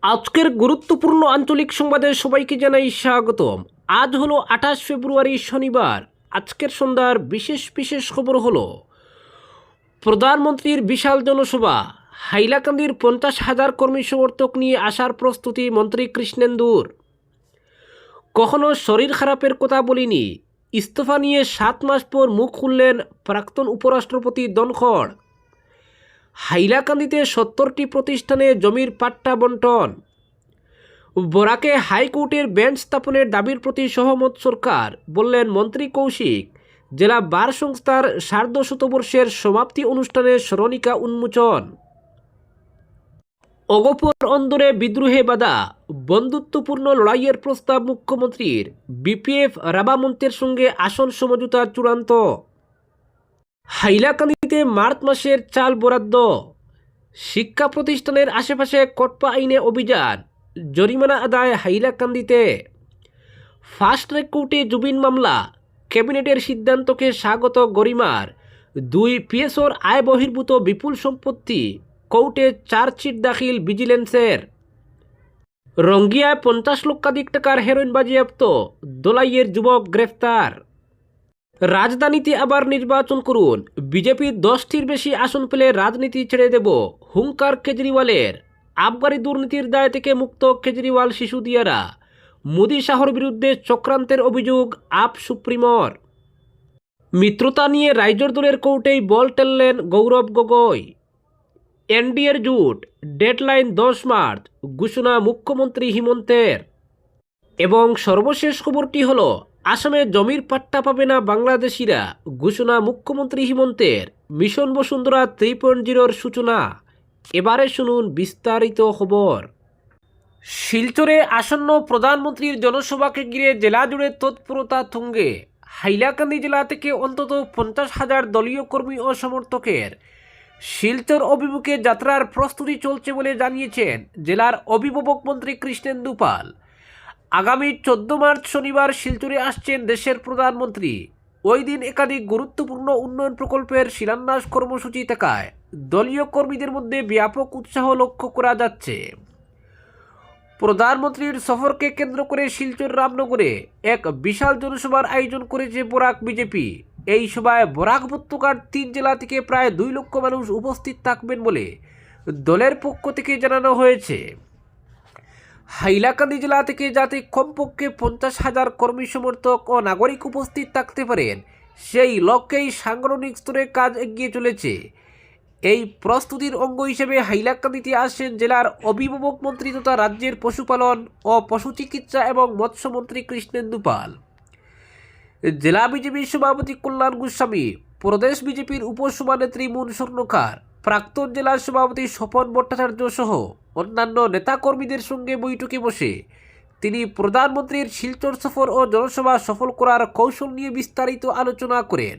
আজকের গুরুত্বপূর্ণ আঞ্চলিক সংবাদে সবাইকে জানাই স্বাগতম। আজ হলো 28 ফেব্রুয়ারি শনিবার। আজকের সন্ধ্যার বিশেষ বিশেষ খবর হলো প্রধানমন্ত্রীর বিশাল জনসভা, হাইলাকান্দির 50,000 কর্মী সমর্থক নিয়ে আসার প্রস্তুতি মন্ত্রী কৃষ্ণেন্দুর। কখনো শরীর খারাপের কথা বলিনি, ইস্তফা নিয়ে 7 মাস পর মুখ খুললেন প্রাক্তন উপরাষ্ট্রপতি ধনখড়। হাইলাকান্দিতে 70টি প্রতিষ্ঠানে জমির পাট্টা বন্টন। বরাকে হাইকোর্টের বেঞ্চ স্থাপনের দাবির প্রতি সহমত সরকার, বললেন মন্ত্রী কৌশিক। জেলা বার সংস্থার সার্ধশতবর্ষের সমাপ্তি অনুষ্ঠানে স্মরণিকা উন্মোচন। অগপর অন্দরে বিদ্রোহে বাধা, বন্ধুত্বপূর্ণ লড়াইয়ের প্রস্তাব মুখ্যমন্ত্রীর। বিপিএফ রাবা মন্ত্রের সঙ্গে আসন সমঝোতা চূড়ান্ত। হাইলাকান্দিতে মার্চ মাসের চাল বরাদ্দ। শিক্ষা প্রতিষ্ঠানের আশেপাশে কটপা আইনে অভিযান, জরিমানা আদায় হাইলাকান্দিতে। ফাস্ট ট্র্যাক কোর্টে জুবিন মামলা, ক্যাবিনেটের সিদ্ধান্তকে স্বাগত গরিমার। 2 পিএসওর আয় বহির্ভূত বিপুল সম্পত্তি, কোর্টে চার্জশিট দাখিল ভিজিলেন্সের। রঙ্গিয়ায় 50 লক্ষাধিক টাকার হেরোইন বাজেয়াপ্ত, দোলাইয়ের যুবক গ্রেফতার। রাজধানীতে আবার নির্বাচন করুন, বিজেপি 10টির বেশি আসন পেলে রাজনীতি ছেড়ে দেব, হুঙ্কার কেজরিওয়ালের। আবগারি দুর্নীতির দায় থেকে মুক্ত কেজরিওয়াল শিশুদিয়ারা। মোদি শাহর বিরুদ্ধে চক্রান্তের অভিযোগ আপ সুপ্রিমর। মিত্রতা নিয়ে রাইজর দলের কোর্টেই বল টেললেন গৌরব গগৈ। এনডিএর জোট, ডেডলাইন 10 মার্চ, ঘোষণা মুখ্যমন্ত্রী হিমন্তের। এবং সর্বশেষ খবরটি হলো আসামে জমির পাট্টা পাবে না বাংলাদেশিরা, ঘোষণা মুখ্যমন্ত্রী হিমন্তের। মিশন বসুন্ধরা 3.0-র সূচনা। এবারে শুনুন বিস্তারিত খবর। শিলচরে আসন্ন প্রধানমন্ত্রীর জনসভাকে ঘিরে জেলা জুড়ে তৎপরতা তুঙ্গে। হাইলাকান্দি জেলা থেকে অন্তত 50,000 দলীয় কর্মী ও সমর্থকের শিলচর অভিমুখে যাত্রার প্রস্তুতি চলছে বলে জানিয়েছেন জেলার অভিভাবক মন্ত্রী কৃষ্ণেন্দু পাল। আগামী 14 মার্চ শনিবার শিলচরে আসছেন দেশের প্রধানমন্ত্রী। ওই দিন একাধিক গুরুত্বপূর্ণ উন্নয়ন প্রকল্পের শিলান্যাস কর্মসূচি থাকায় দলীয় কর্মীদের মধ্যে ব্যাপক উৎসাহ লক্ষ্য করা যাচ্ছে। প্রধানমন্ত্রীর সফরকে কেন্দ্র করে শিলচর রামনগরে এক বিশাল জনসভার আয়োজন করেছে বরাক বিজেপি। এই সভায় বরাক উপত্যকার 3 জেলা থেকে প্রায় 2 লক্ষ মানুষ উপস্থিত থাকবেন বলে দলের পক্ষ থেকে জানানো হয়েছে। হাইলাকান্দি জেলা থেকে যাতে কমপক্ষে 50,000 কর্মী সমর্থক ও নাগরিক উপস্থিত থাকতে পারেন, সেই লক্ষ্যেই সাংগঠনিক স্তরে কাজ এগিয়ে চলেছে। এই প্রস্তুতির অঙ্গ হিসেবে হাইলাকান্দিতে আসেন জেলার অভিভাবক মন্ত্রী তথা রাজ্যের পশুপালন ও পশুচিকিৎসা এবং মৎস্যমন্ত্রী কৃষ্ণেন্দু পাল। জেলা বিজেপির সভাপতি কল্যাণ গোস্বামী, প্রদেশ বিজেপির উপসভানেত্রী মুন স্বর্ণকার, প্রাক্তন জেলা সভাপতি স্বপন ভট্টাচার্য সহ অন্যান্য নেতাকর্মীদের সঙ্গে বৈঠকে বসে তিনি প্রধানমন্ত্রীর শিলচর সফর ও জনসভা সফল করার কৌশল নিয়ে বিস্তারিত আলোচনা করেন।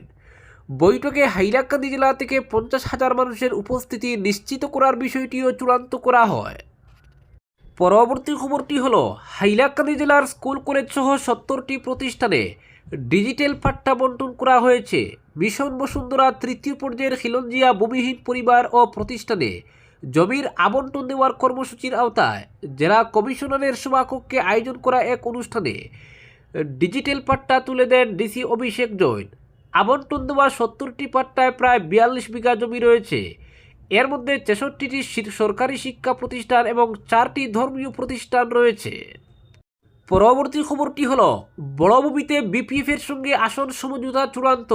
বৈঠকে হাইলাকান্দি জেলা থেকে 50,000 মানুষের উপস্থিতি নিশ্চিত করার বিষয়টিও চূড়ান্ত করা হয়। পরবর্তী খবরটি হলো হাইলাকান্দি জেলার স্কুল কলেজ সহ 70টি প্রতিষ্ঠানে ডিজিটাল পাট্টা বন্টন করা হয়েছে। মিশন বসুন্ধরা 3য় পর্যায়ের খিলঞ্জিয়া ভূমিহীন পরিবার ও প্রতিষ্ঠানে জমির আবন্টন দেওয়ার কর্মসূচির আওতায় জেলা কমিশনারের সভাকক্ষে আয়োজন করা এক অনুষ্ঠানে ডিজিটাল পাট্টা তুলে দেন ডিসি অভিষেক জৈন। আবন্টন দেওয়া 70টি পাট্টায় প্রায় 42 বিঘা জমি রয়েছে। এর মধ্যে 66টি সরকারি শিক্ষা প্রতিষ্ঠান এবং 4টি ধর্মীয় প্রতিষ্ঠান রয়েছে। পরবর্তী খবরটি হলো বড়ভূমিতে বিপিএফের সঙ্গে আসন সমঝোতা চূড়ান্ত।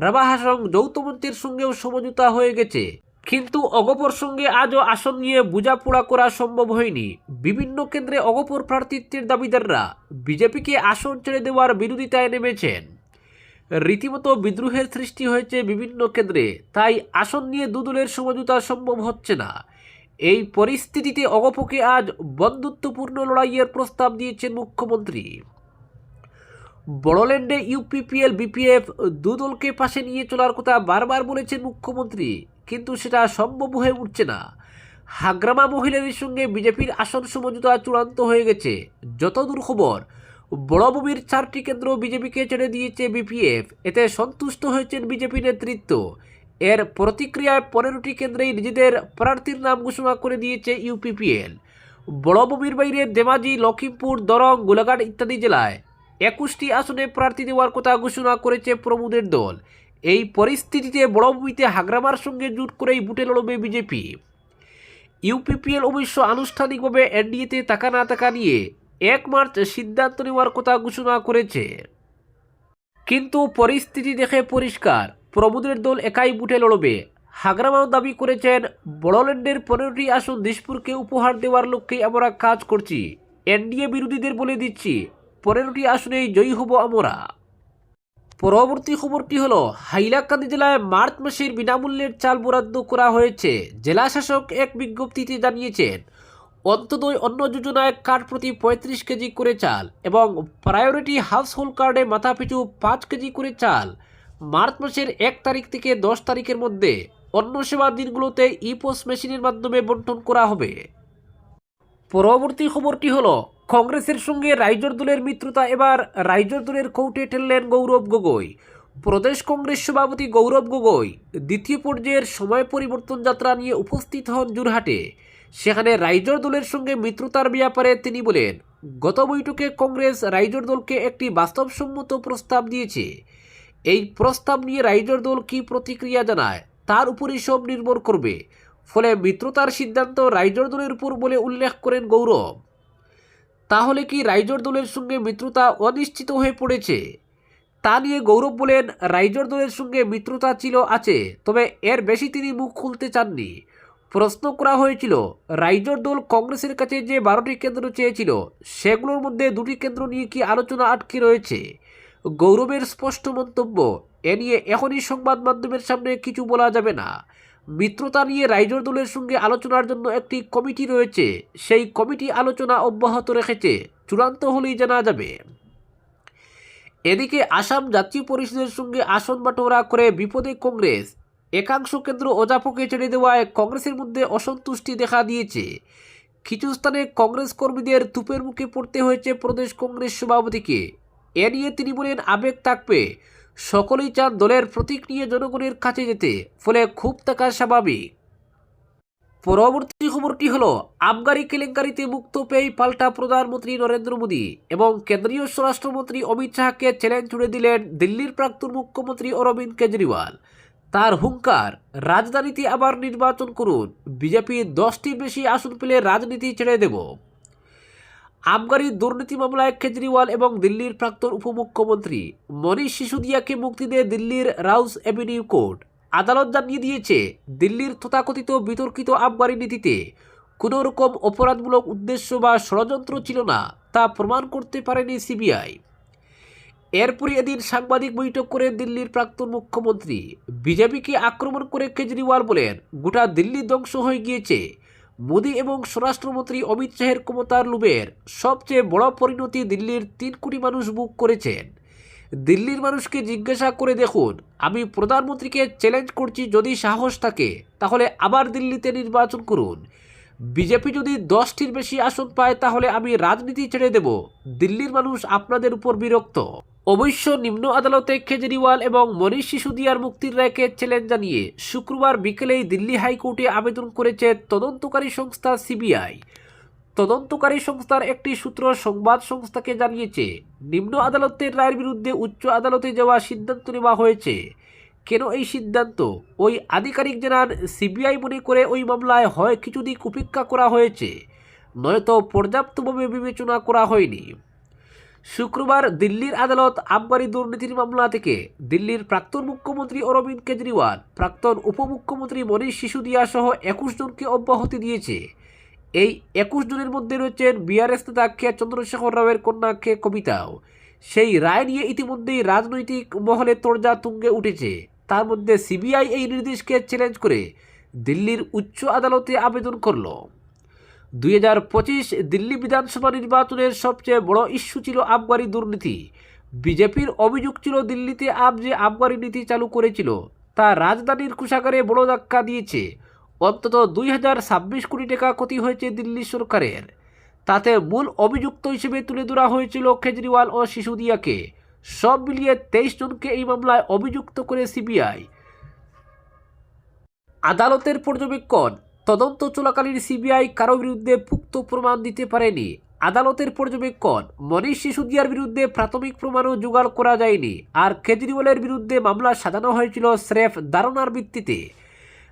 রাভা হাসং যৌথ মঞ্চের সঙ্গেও সমঝোতা হয়ে গেছে, কিন্তু অগপর সঙ্গে আজও আসন নিয়ে বোঝাপড়া করা সম্ভব হয়নি। বিভিন্ন কেন্দ্রে অগপর প্রার্থিত্বের দাবিদাররা বিজেপিকে আসন ছেড়ে দেওয়ার বিরোধিতায় নেমেছেন। রীতিমতো বিদ্রোহের সৃষ্টি হয়েছে বিভিন্ন কেন্দ্রে, তাই আসন নিয়ে দুদলের সমঝোতা সম্ভব হচ্ছে না। এই পরিস্থিতিতে অগপকে আজ বন্ধুত্বপূর্ণ লড়াইয়ের প্রস্তাব দিয়েছেন মুখ্যমন্ত্রী। বড়োল্যান্ডে ইউপিপিএল বিপিএফ দুদলকে পাশে নিয়ে চলার কথা বারবার বলেছেন মুখ্যমন্ত্রী, কিন্তু সেটা সম্ভব হয়ে উঠছে না। হাগ্রামা মহিলাদের সঙ্গে বিজেপির আসন সমঝোতা চূড়ান্ত হয়ে গেছে। যতদূর খবর, বড়ভূমির 4টি কেন্দ্র বিজেপিকে ছেড়ে দিয়েছে বিপিএফ। এতে সন্তুষ্ট হয়েছেন বিজেপি নেতৃত্ব। এর প্রতিক্রিয়ায় 15টি কেন্দ্রেই নিজেদের প্রার্থীর নাম ঘোষণা করে দিয়েছে ইউপিপিএল। বড়ভূমির বাইরে ধেমাজি, লখিমপুর, দরং, গোলাঘাট ইত্যাদি জেলায় 21টি আসনে প্রার্থী দেওয়ার কথা ঘোষণা করেছে প্রমোদের দল। এই পরিস্থিতিতে বড়ভূমিতে হাগ্রামার সঙ্গে জোট করেই বুটে লড়বে বিজেপি। ইউপিপিএল অবশ্য আনুষ্ঠানিকভাবে এনডিএতে টাকা না টাকা নিয়ে 1 মার্চ সিদ্ধান্ত নেওয়ার কথা ঘোষণা করেছে। কিন্তু পরিস্থিতি দেখে পরিষ্কার, প্রমোদের দল একাই বুটে লড়বে। হাগ্রামাও দাবি করেছেন, বড়োল্যান্ডের 15টি আসন দিশপুরকে উপহার দেওয়ার লক্ষ্যেই আমরা কাজ করছি। এনডিএ বিরোধীদের বলে দিচ্ছি, 15টি আসনেই জয়ী হব আমরা। পরবর্তী খবরটি হলো, হাইলাকান্দি জেলায় মার্চ মাসের বিনামূল্যের চাল বরাদ্দ করা হয়েছে। জেলা শাসক এক বিজ্ঞপ্তিতে জানিয়েছেন, অন্তদয় অন্ন যোজনায় কার্ড প্রতি 35 কেজি করে চাল এবং প্রায়োরিটি হাউসহোল্ড কার্ডে মাথাপিছু 5 কেজি করে চাল মার্চ মাসের 1 তারিখ থেকে 10 তারিখের মধ্যে অন্ন সেবা দিনগুলোতে ইপোস মেশিনের মাধ্যমে বন্টন করা হবে। পরবর্তী খবরটি হলো, কংগ্রেসের সঙ্গে রাইজর দলের মিত্রতা, এবার রাইজর দলের কৌটে ঠেললেন গৌরব গগৈ। প্রদেশ কংগ্রেস সভাপতি গৌরব গগৈ দ্বিতীয় পর্যায়ের সময় পরিবর্তন যাত্রা নিয়ে উপস্থিত হন যোরহাটে। সেখানে রাইজর দলের সঙ্গে মিত্রতার ব্যাপারে তিনি বলেন, গত বৈঠকে কংগ্রেস রাইজর দলকে একটি বাস্তবসম্মত প্রস্তাব দিয়েছে। এই প্রস্তাব নিয়ে রাইজর দল কী প্রতিক্রিয়া জানায় তার উপরই সব নির্ভর করবে। ফলে মিত্রতার সিদ্ধান্ত রাইজর দলের উপর বলে উল্লেখ করেন গৌরব। তাহলে কি রাইজর দলের সঙ্গে মিত্রতা অনিশ্চিত হয়ে পড়েছে? তা নিয়ে গৌরব বলেন, রাইজর দলের সঙ্গে মিত্রতা আছে, তবে এর বেশি তিনি মুখ খুলতে চাননি। প্রশ্ন করা হয়েছিল, রাইজর দল কংগ্রেসের কাছে যে 12টি কেন্দ্র চেয়েছিল সেগুলোর মধ্যে 2টি কেন্দ্র নিয়ে কি আলোচনা আটকে রয়েছে। গৌরবের স্পষ্ট মন্তব্য, এ নিয়ে এখনই সংবাদ মাধ্যমের সামনে কিছু বলা যাবে না। মিত্রতা নিয়ে রাইজর দলের সঙ্গে আলোচনার জন্য একটি কমিটি রয়েছে, সেই কমিটি আলোচনা অব্যাহত রেখেছে, চূড়ান্ত হলেই জানা যাবে। এদিকে আসাম জাতীয় পরিষদের সঙ্গে আসন বাটোয়ারা করে বিপদে কংগ্রেস। একাংশ কেন্দ্র অজাপকে ছেড়ে দেওয়ায় কংগ্রেসের মধ্যে অসন্তুষ্টি দেখা দিয়েছে। কিছু স্থানে কংগ্রেস কর্মীদের তুপের মুখে পড়তে হয়েছে প্রদেশ কংগ্রেস সভাপতিকে। এ নিয়ে তিনি বলেন, আবেগ থাকবে, সকলেই চান দলের প্রতীক নিয়ে জনগণের কাছে যেতে, ফলে খুব থাকা স্বাভাবিক। পরবর্তী খবরটি হলো, আবগারি কেলেঙ্কারিতে মুক্ত পেয়ে পাল্টা প্রধানমন্ত্রী নরেন্দ্র মোদী এবং কেন্দ্রীয় স্বরাষ্ট্রমন্ত্রী অমিত শাহকে চ্যালেঞ্জ ছুড়ে দিলেন দিল্লির প্রাক্তন মুখ্যমন্ত্রী অরবিন্দ কেজরিওয়াল। তার হুঙ্কার, রাজধানীতে আবার নির্বাচন করুন, বিজেপি 10টির বেশি আসন পেলে রাজনীতি ছেড়ে দেব। আবগারি দুর্নীতি মামলায় কেজরিওয়াল এবং দিল্লির প্রাক্তন উপমুখ্যমন্ত্রী মনীষ সিসোদিয়াকে মুক্তি দেয় দিল্লির রাউস এভিনিউ কোর্ট। আদালত জানিয়ে দিয়েছে, দিল্লির তথাকথিত বিতর্কিত আবগারি নীতিতে কোনো রকম অপরাধমূলক উদ্দেশ্য বা ষড়যন্ত্র ছিল না, তা প্রমাণ করতে পারেনি সিবিআই। এরপরই এদিন সাংবাদিক বৈঠক করে দিল্লির প্রাক্তন মুখ্যমন্ত্রী। বিজেপিকে আক্রমণ করে কেজরিওয়াল বলেন, গোটা দিল্লি ধ্বংস হয়ে গিয়েছে। মোদী এবং স্বরাষ্ট্রমন্ত্রী অমিত শাহের ক্ষমতার লোভের সবচেয়ে বড় পরিণতি দিল্লির 3 কোটি মানুষ ভোগ করেছেন। দিল্লির মানুষকে জিজ্ঞাসা করে দেখুন, আমি প্রধানমন্ত্রীকে চ্যালেঞ্জ করছি, যদি সাহস থাকে তাহলে আবার দিল্লিতে নির্বাচন করুন। বিজেপি যদি 10টির বেশি আসন পায় তাহলে আমি রাজনীতি ছেড়ে দেব। দিল্লির মানুষ আপনাদের উপর বিরক্ত। অবশ্য নিম্ন আদালতে কেজরিওয়াল এবং মনীষ সিসোদিয়ার মুক্তির রায়কে চ্যালেঞ্জ জানিয়ে শুক্রবার বিকেলেই দিল্লি হাইকোর্টে আবেদন করেছে তদন্তকারী সংস্থা সিবিআই। তদন্তকারী সংস্থার একটি সূত্র সংবাদ সংস্থাকে জানিয়েছে, নিম্ন আদালতের রায়ের বিরুদ্ধে উচ্চ আদালতে যাওয়ার সিদ্ধান্ত নেওয়া হয়েছে। কেন এই সিদ্ধান্ত? ওই আধিকারিক জানান, সিবিআই মনে করে ওই মামলায় হয় কিছু দিক উপেক্ষা করা হয়েছে, নয়তো পর্যাপ্তভাবে বিবেচনা করা হয়নি। শুক্রবার দিল্লির আদালত আবগারি দুর্নীতির মামলা থেকে দিল্লির প্রাক্তন মুখ্যমন্ত্রী অরবিন্দ কেজরিওয়াল, প্রাক্তন উপমুখ্যমন্ত্রী মনীষ সিসোদিয়া সহ 21 জনকে অব্যাহতি দিয়েছে। এই 21 জনের মধ্যে রয়েছেন বিআরএস নেতা কে চন্দ্রশেখর রাওয়ের কন্যা কে কবিতাও। সেই রায় নিয়ে ইতিমধ্যেই রাজনৈতিক মহলে তোড়জা তুঙ্গে উঠেছে। তার মধ্যে সিবিআই এই নির্দেশকে চ্যালেঞ্জ করে দিল্লির উচ্চ আদালতে আবেদন করল। 2025 দিল্লি বিধানসভা নির্বাচনের সবচেয়ে বড় ইস্যু ছিল আবগারি দুর্নীতি। বিজেপির অভিযোগ ছিল, দিল্লিতে যে আবগারি নীতি চালু করেছিল তা রাজধানীর কোষাগারে বড় ধাক্কা দিয়েছে। অন্তত 2026 কোটি টাকা ক্ষতি হয়েছে দিল্লি সরকারের। তাতে মূল অভিযুক্ত হিসেবে তুলে ধরা হয়েছিল কেজরিওয়াল ও সিসোদিয়াকে। সব মিলিয়ে 23 জনকে এই মামলায় অভিযুক্ত করে সিবিআই। আদালতের পর্যবেক্ষণ, তদন্ত চলাকালীন সিবিআই কারো বিরুদ্ধে পুক্ত প্রমাণ দিতে পারেনি। আদালতের পর্যবেক্ষণ, মনীষ সিসোদিয়ার বিরুদ্ধে প্রাথমিক প্রমাণও জোগাড় করা যায়নি। আর কেজরিওয়ালের বিরুদ্ধে মামলা সাজানো হয়েছিল স্রেফ ধারণার ভিত্তিতে।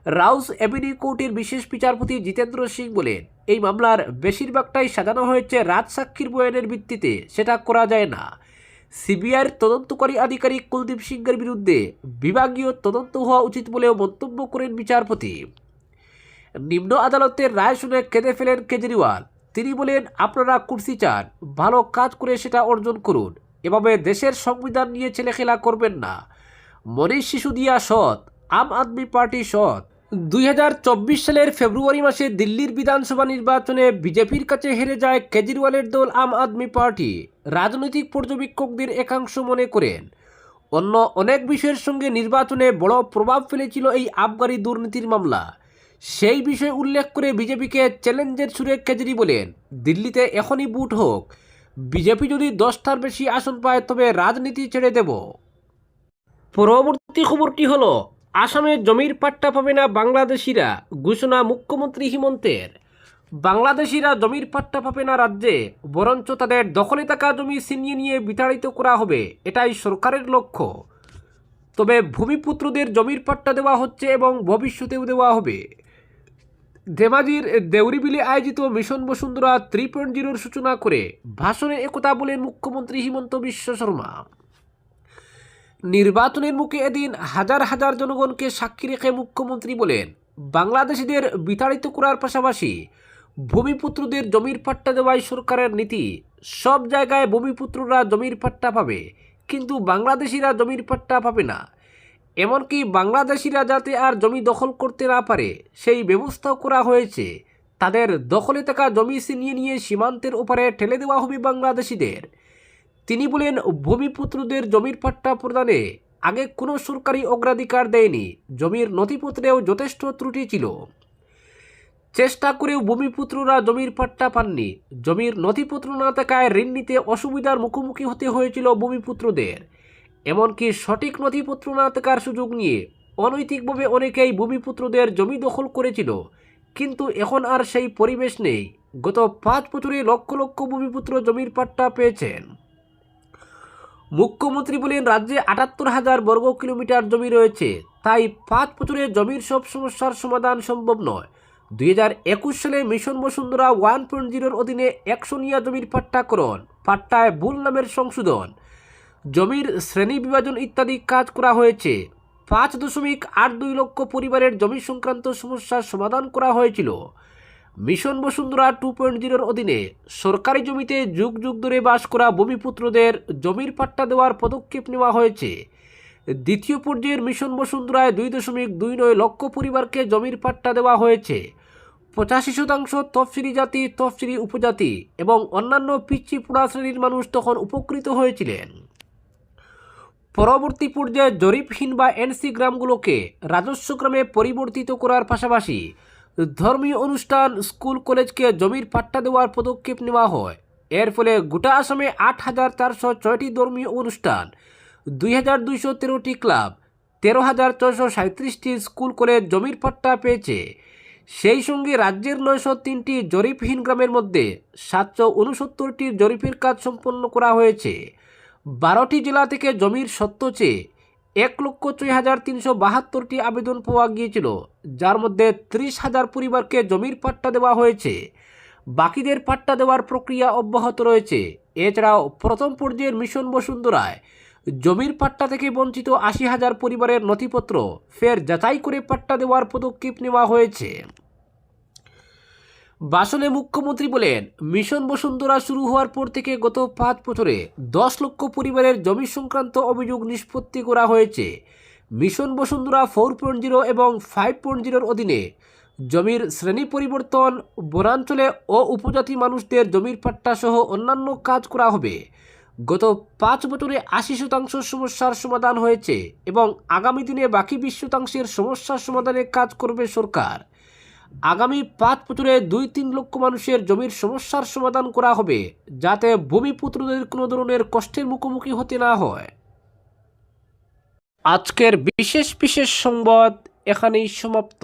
রাউস এভিনিউ কোর্টের বিশেষ বিচারপতি জিতেন্দ্র সিং বলেন, এই মামলার বেশিরভাগটাই সাজানো হয়েছে রাজসাক্ষীর বয়ানের ভিত্তিতে, সেটা করা যায় না। সিবিআইয়ের তদন্তকারী আধিকারিক কুলদীপ সিংয়ের বিরুদ্ধে বিভাগীয় তদন্ত হওয়া উচিত বলেও মন্তব্য করেন বিচারপতি। নিম্ন আদালতের রায় শুনে কেঁদে ফেলেন কেজরিওয়াল। তিনি বলেন, আপনারা কুর্সি চান, ভালো কাজ করে সেটা অর্জন করুন, এভাবে দেশের সংবিধান নিয়ে ছেলেখেলা করবেন না। মনীষ সিসোদিয়া সৎ, আম আদমি পার্টি সৎ। 2024 সালের ফেব্রুয়ারি মাসে দিল্লির বিধানসভা নির্বাচনে বিজেপির কাছে হেরে যায় কেজরিওয়ালের দল আম আদমি পার্টি। রাজনৈতিক পর্যবেক্ষকদের একাংশ মনে করেন, অন্য অনেক বিষয়ের সঙ্গে নির্বাচনে বড় প্রভাব ফেলেছিল এই আবগারি দুর্নীতির মামলা। সেই বিষয় উল্লেখ করে বিজেপিকে চ্যালেঞ্জের সুরে কেজরি বলেন, দিল্লিতে এখনই বুট হোক, বিজেপি যদি 10টার বেশি আসন পায় তবে রাজনীতি ছেড়ে দেব। পরবর্তী খবরটি হলো, আসামে জমির পাট্টা পাবে না বাংলাদেশিরা, ঘোষণা মুখ্যমন্ত্রী হিমন্তের। বাংলাদেশিরা জমির পাট্টা পাবে না রাজ্যে, বরঞ্চ তাদের দখলে থাকা জমি ছিনিয়ে নিয়ে বিতাড়িত করা হবে, এটাই সরকারের লক্ষ্য। তবে ভূমিপুত্রদের জমির পাট্টা দেওয়া হচ্ছে এবং ভবিষ্যতেও দেওয়া হবে। ধেমাজির দেউরিবিলে আয়োজিত মিশন বসুন্ধরা 3.0-র সূচনা করে ভাষণে একথা বলেন মুখ্যমন্ত্রী হিমন্ত বিশ্ব শর্মা। নির্বাচনের মুখে এদিন হাজার হাজার জনগণকে সাক্ষী রেখে মুখ্যমন্ত্রী বলেন, বাংলাদেশিদের বিতাড়িত করার পাশাপাশি ভূমিপুত্রদের জমির পাট্টা দেওয়াই সরকারের নীতি। সব জায়গায় ভূমিপুত্ররা জমির পাট্টা পাবে, কিন্তু বাংলাদেশিরা জমির পাট্টা পাবে না। এমনকি বাংলাদেশিরা যাতে আর জমি দখল করতে না পারে সেই ব্যবস্থাও করা হয়েছে। তাদের দখলে থাকা জমি ছিনিয়ে নিয়ে সীমান্তের ওপারে ঠেলে দেওয়া হবে বাংলাদেশিদের। তিনি বলেন, ভূমিপুত্রদের জমির পাট্টা প্রদানে আগে কোনো সরকারি অগ্রাধিকার দেয়নি। জমির নথিপত্রেও যথেষ্ট ত্রুটি ছিল। চেষ্টা করেও ভূমিপুত্ররা জমির পাট্টা পাননি। জমির নথিপত্র না থাকায় ঋণ নিতে অসুবিধার মুখোমুখি হতে হয়েছিল ভূমিপুত্রদের। এমনকি সঠিক নথিপত্র না থাকার সুযোগ নিয়ে অনৈতিকভাবে অনেকেই ভূমিপুত্রদের জমি দখল করেছিল, কিন্তু এখন আর সেই পরিবেশ নেই। গত 5 বছরে লক্ষ লক্ষ ভূমিপুত্র জমির পাট্টা পেয়েছেন। মুখ্যমন্ত্রী বলেন, রাজ্যে 78,000 বর্গ কিলোমিটার জমি রয়েছে, তাই 5 বছরে জমির সব সমস্যার সমাধান সম্ভব নয়। 2021 সালে মিশন বসুন্ধরা 1.0-র অধীনে 100 নিয়া জমির পাট্টাকরণ, পাট্টায় ভুল নামের সংশোধন, জমির শ্রেণী বিভাজন ইত্যাদি কাজ করা হয়েছে। 5.82 লক্ষ পরিবারের জমি সংক্রান্ত সমস্যার সমাধান করা হয়েছিল। মিশন বসুন্ধরা 2.0-র অধীনে সরকারি জমিতে যুগ যুগ ধরে বাস করা ভূমিপুত্রদের জমির পাট্টা দেওয়ার পদক্ষেপ নেওয়া হয়েছে। দ্বিতীয় পর্যায়ের মিশন বসুন্ধরায় 2.29 লক্ষ পরিবারকে জমির পাট্টা দেওয়া হয়েছে। 85% তফসিলি জাতি, তফসিলি উপজাতি এবং অন্যান্য পিচ্ছি পোড়া শ্রেণীর মানুষ তখন উপকৃত হয়েছিলেন। পরবর্তী পর্যায়ে জরিপহীন বা এনসি গ্রামগুলোকে রাজস্ব গ্রামে পরিবর্তিত করার পাশাপাশি ধর্মীয় অনুষ্ঠান, স্কুল, কলেজকে জমির পাট্টা দেওয়ার পদক্ষেপ নেওয়া হয়। এর ফলে গোটা আসামে 8,406টি ধর্মীয় অনুষ্ঠান, 2,213টি ক্লাব, 13,437টি স্কুল, কলেজ জমির পাট্টা পেয়েছে। সেই সঙ্গে রাজ্যের 903টি জরিপহীন গ্রামের মধ্যে 769টির জরিপের কাজ সম্পন্ন করা হয়েছে। 12টি জেলা থেকে জমির সত্ত্ব চেয়ে 1,06,372টি আবেদন পাওয়া গিয়েছিল, যার মধ্যে 30,000 পরিবারকে জমির পাট্টা দেওয়া হয়েছে। বাকিদের পাট্টা দেওয়ার প্রক্রিয়া অব্যাহত রয়েছে। এছাড়াও প্রথম পর্যায়ের মিশন বসুন্ধরায় জমির পাট্টা থেকে বঞ্চিত 80,000 পরিবারের নথিপত্র ফের যাচাই করে পাট্টা দেওয়ার পদক্ষেপ নেওয়া হয়েছে। ভাষণে মুখ্যমন্ত্রী বলেন, মিশন বসুন্ধরা শুরু হওয়ার পর থেকে গত 5 বছরে 10 লক্ষ পরিবারের জমি সংক্রান্ত অভিযোগ নিষ্পত্তি করা হয়েছে। মিশন বসুন্ধরা 4.0 এবং 5.0-র অধীনে জমির শ্রেণী পরিবর্তন, বনাঞ্চলে ও উপজাতি মানুষদের জমির পাট্টা সহ অন্যান্য কাজ করা হবে। গত 5 বছরে 80% সমস্যার সমাধান হয়েছে এবং আগামী দিনে বাকি 20% সমস্যার সমাধানে কাজ করবে সরকার। আগামী 5 বছরে 2-3 লক্ষ মানুষের জমির সমস্যার সমাধান করা হবে, যাতে ভূমিপুত্রদের কোনো ধরনের কষ্টের মুখোমুখি হতে না হয়। আজকের বিশেষ সংবাদ এখানেই সমাপ্ত।